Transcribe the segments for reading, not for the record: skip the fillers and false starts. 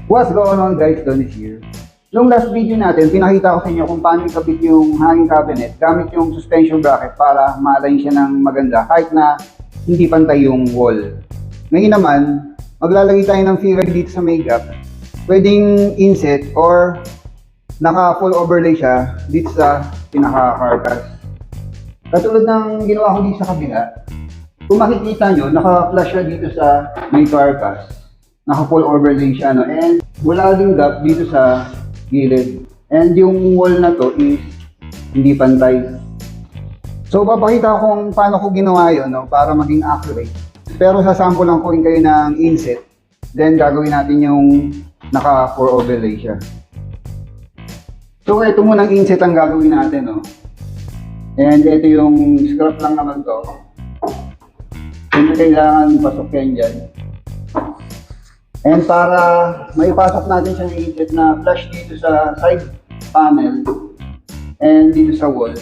What's going on guys, Donnie here. Yung last video natin, pinakita ko sa inyo kung paano ikabit yung hanging cabinet gamit yung suspension bracket para ma-align siya ng maganda kahit na hindi pantay yung wall. Ngayon naman, maglalagay tayo ng filler dito sa may gap. Pwedeng inset or naka full overlay siya dito sa pinaka-carcass. Katulad ng ginawa ko dito sa kabila, kung makikita nyo, naka-flash siya dito sa may carcass. Naka-full overlay siya, no? And wala ding gap dito sa gilid. And yung wall na to is hindi pantay. So, papakita ko kung paano ko ginawa yun, no? Para maging accurate. Pero sasample lang ko rin kayo ng inset. Then, gagawin natin yung naka-full overlay siya. So, ito munang inset ang gagawin natin, no? And ito yung scrap lang naman to. Hindi kailangan pasok yan dyan. And para maipasok natin siya ng inset na flush dito sa side panel and dito sa wall.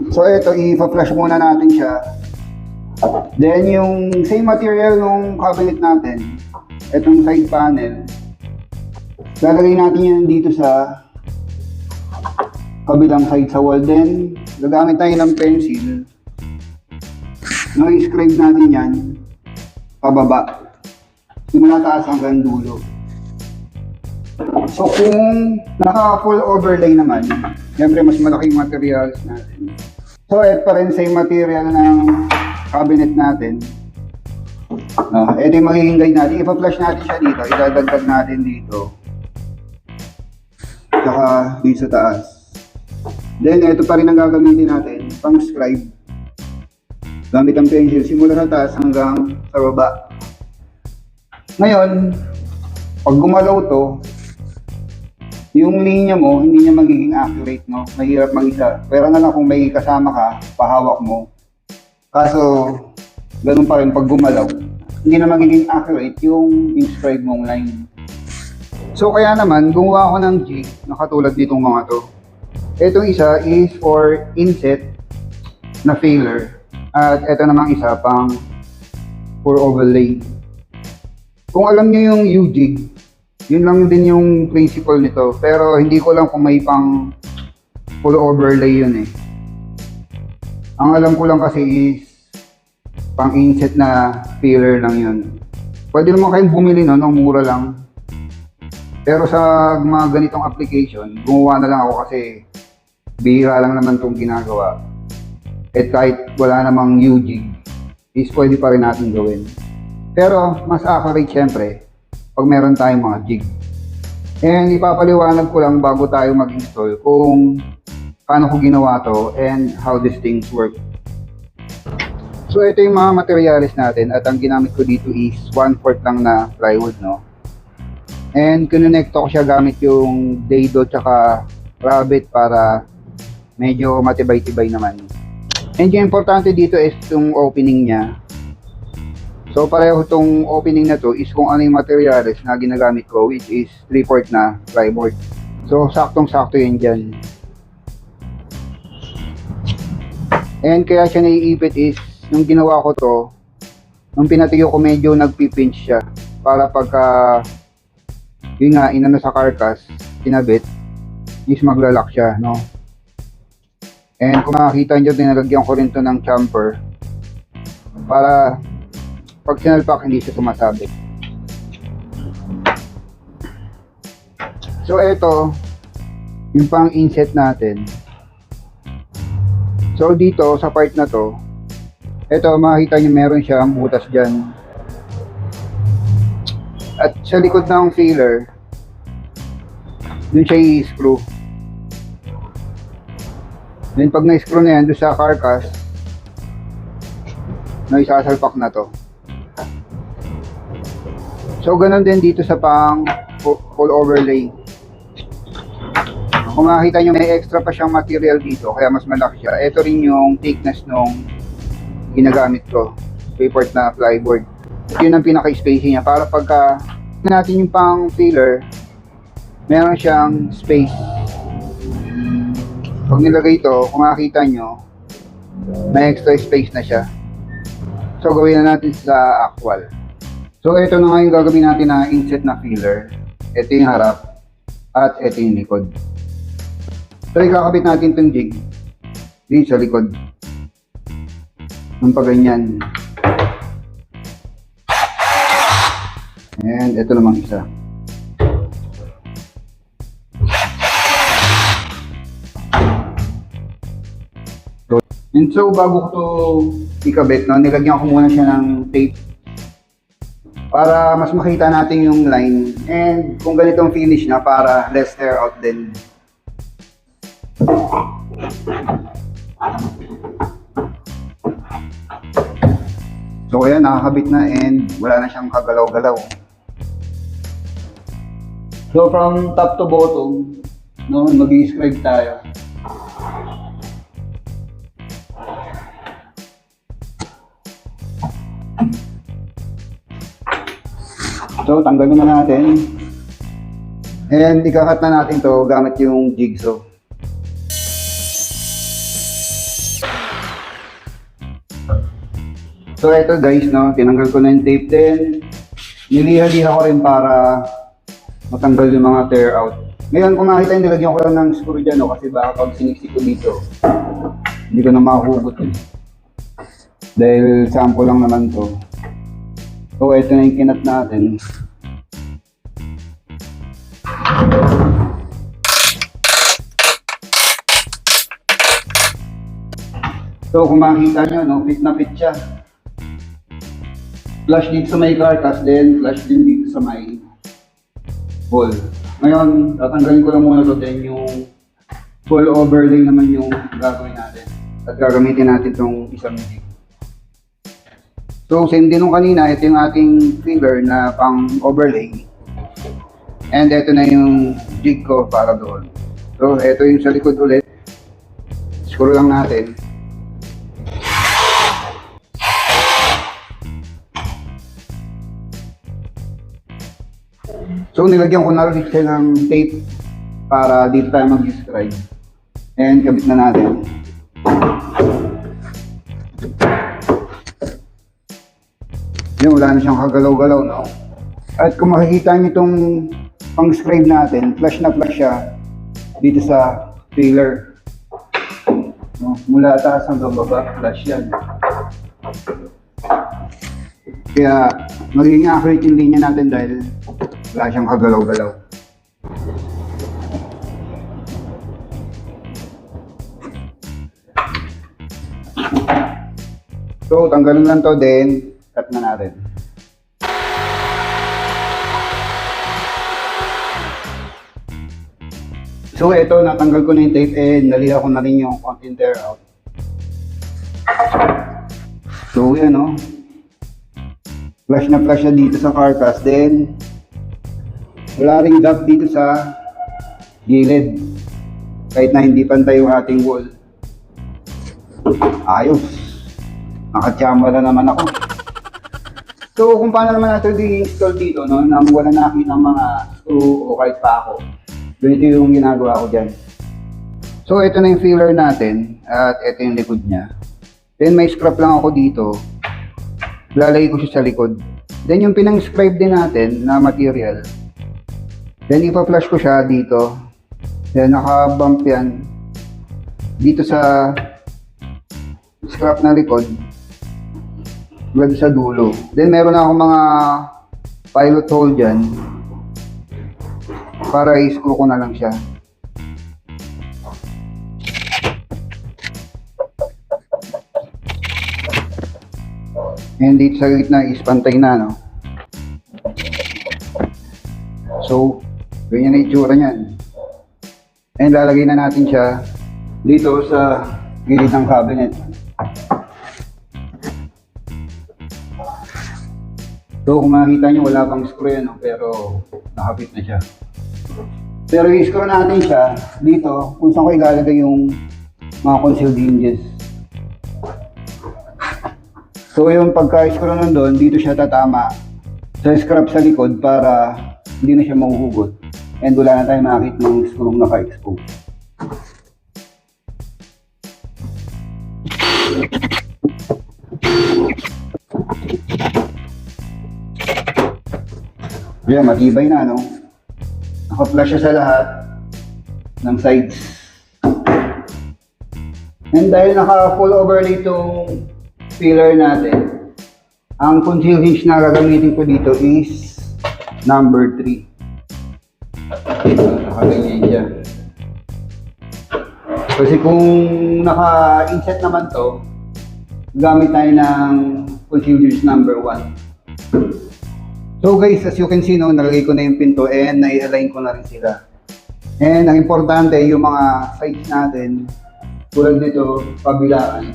So ito, i-flush muna natin siya. Then yung same material ng cabinet natin, itong side panel, lalagay natin yan dito sa kabilang side sa wall. Then gagamit tayo ng pencil. I-scribe natin yan pababa, simula taas hanggang dulo. So kung naka full overlay naman, siyempre mas malaking materials natin. So ito pa rin same material ng cabinet natin. Ito yung magiging guide natin. Ipa-flush natin siya dito, idadagdag natin dito, saka dito sa taas. Then ito pa rin ang gagamitin natin pang scribe gamit ang pencil simula sa taas hanggang sa baba. Ngayon, pag gumalaw to, yung linya mo hindi niya magiging accurate, no? Mahirap mag-isa. Pero na lang kung may kasama ka, pahawak mo. Kaso, ganun pa rin pag gumalaw, hindi na magiging accurate yung inscribe mong line. So kaya naman, gumawa ako ng jig na katulad ditong mga to. Itong isa is for inset na filler. At ito namang isa pang for overlay. Kung alam nyo yung U-jig, yun lang din yung principle nito. Pero hindi ko lang kung may pang full overlay yun eh. Ang alam ko lang kasi is pang inset na filler lang yun. Pwede naman kayong bumili no, ng mura lang. Pero sa mga ganitong application, gumawa na lang ako kasi bihira lang naman itong ginagawa. At kahit wala namang U-jig, is pwede pa rin natin gawin. Pero mas accurate syempre pag meron tayong mga jig. And ipapaliwanag ko lang bago tayo mag-install kung paano ko ginawa to and how these things work. So ito yung mga materials natin at ang ginamit ko dito is 1/4 lang na plywood, no? And kinonekto ko siya gamit yung dado tsaka rabbit para medyo matibay-tibay naman. And yung importante dito is yung opening niya. So pareho itong opening na to is kung ano yung materials na ginagamit ko, which is 3/4 na plywood. So saktong-sakto yun dyan. And kaya siya naiipit is, nung ginawa ko to, nung pinatiyo ko medyo nagpipinch siya. Para pagka, yun nga, inano sa carcass, kinabit, is maglalak siya, no? And kung makikita nyo, dinalagyan ko rin to ng chamfer para pag sinalpak hindi siya sumasabit. So ito yung pang inset natin. So dito sa part na to, ito makikita nyo meron siyang butas dyan. At sa likod ng filler, dun siya i-screw. Then pag na-screw na yan doon sa carcass, na isasalpak na to. So ganun din dito sa pang full overlay. Kung makikita nyo may extra pa siyang material dito kaya mas malaki siya. Ito rin yung thickness nung ginagamit ko, 3/4 na plywood. Yun ang pinaka-spacing niya para pagka natin yung pang filler, meron siyang space. Pag nilagay ito, kung makikita nyo, may extra space na siya. So gawin na natin sa actual. So ito na nga yung gagawin natin na inset na filler. Ito yung harap at ito yung likod. So ikakabit natin itong jig dito sa likod ng paganyan. And ito namang isa. And so bago ko to ikabit, no, nilagyan ko muna siya ng tape para mas makita natin yung line and kung ganitong finish na para less tear out din. So ayan, nakakabit na and wala na siyang kagalaw-galaw. So from top to bottom, no, mag-i-scribe tayo. So tanggalin na natin. And ikakat na natin to gamit yung jigsaw. So ito guys, no, tinanggal ko na yung tape din. Niliha-liha ko rin para matanggal yung mga tear out. Ngayon kung makita yung nilagyan ko lang ng screw dyan, no, kasi baka pag siniksik ko dito, hindi ko na mahugot eh. Dahil sample lang naman to. So ito na yung kinat natin. So kung makikita nyo, no, fit na fit siya. Flush dito sa may carcass, then flush din dito sa may hole. Ngayon, tatanggalin ko lang muna to, then yung full overlay naman yung gagawin natin. At gagamitin natin itong isang jig. So same din nung kanina, ito yung ating filler na pang overlay. And ito na yung jig ko para doon. So ito yung sa likod ulit. Screw lang natin. So nilagyan ko na rin siya ng tape para dito tayo mag-describe. And kabit na natin. Yan, wala na siyang kagalaw-galaw, no? At kung makikita nyo itong pang-scribe natin, flush na flush siya dito sa filler. No? Mula taas hanggang baba, flush yan. Kaya magiging accurate yung linya natin dahil wala siyang kagalaw-galaw. So, tanggalin lang to, then cut na natin. So, ito, natanggal ko na yung tape and naliha ko na rin yung konting tear out. So, yan, no? Flush na dito sa carcass, then wala ring gap dito sa gilid. Kahit na hindi pantay yung ating wall. Ayos. Nakachamba na naman ako. So kung paano naman natin i-install dito, no, nang wala nakita ng mga screw o kahit pa ako. Ganito yung ginagawa ko dyan. So ito na yung filler natin at ito yung likod niya. Then may scrap lang ako dito. Lalagay ko siya sa likod. Then yung pinang-scribe din natin na material. Then ipa-flush ko siya dito. Then naka-bump yan dito sa scrap na likod. Lagi sa dulo. Then meron na akong mga pilot hole dyan para i-screw ko na lang siya. And dito sa gitna is pantay na, no? So, ganyan na itsura niyan. And lalagay na natin siya dito sa gilid ng cabinet. So kung makikita nyo, wala pang screw yan, no? Pero nakapit na siya. Pero i-screw natin siya dito kung saan ko ilalagay yung mga concealed hinges. So yung pagka-screw nun doon, dito siya tatama sa scrap sa likod para hindi na siya mahuhugot. And wala na tayo makakit ng screw naka-expose. Ayan, matibay na, no? Naka-flush siya sa lahat ng sides. And dahil naka-full overlay itong pillar natin, ang conceal hinge na gagamitin ko dito is number 3. Nakaganyan siya. Kasi kung naka-inset naman to, gamit tayo ng conceal hinge number 1. So guys, as you can see, no, nalagay ko na yung pinto and nai-align ko na rin sila. And ang importante, yung mga sides natin, tulad dito, pabilaan,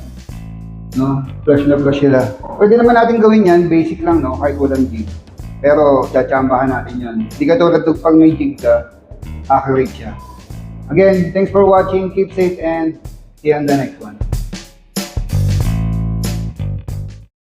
no? Flush na flush sila. Pwede naman natin gawin yan, basic lang, no? Kahit walang jig. Pero, tsatsambahan natin yan. Hindi ka tulad pag may jig ka, accurate siya. Again, thanks for watching, keep safe, and see you on the next one.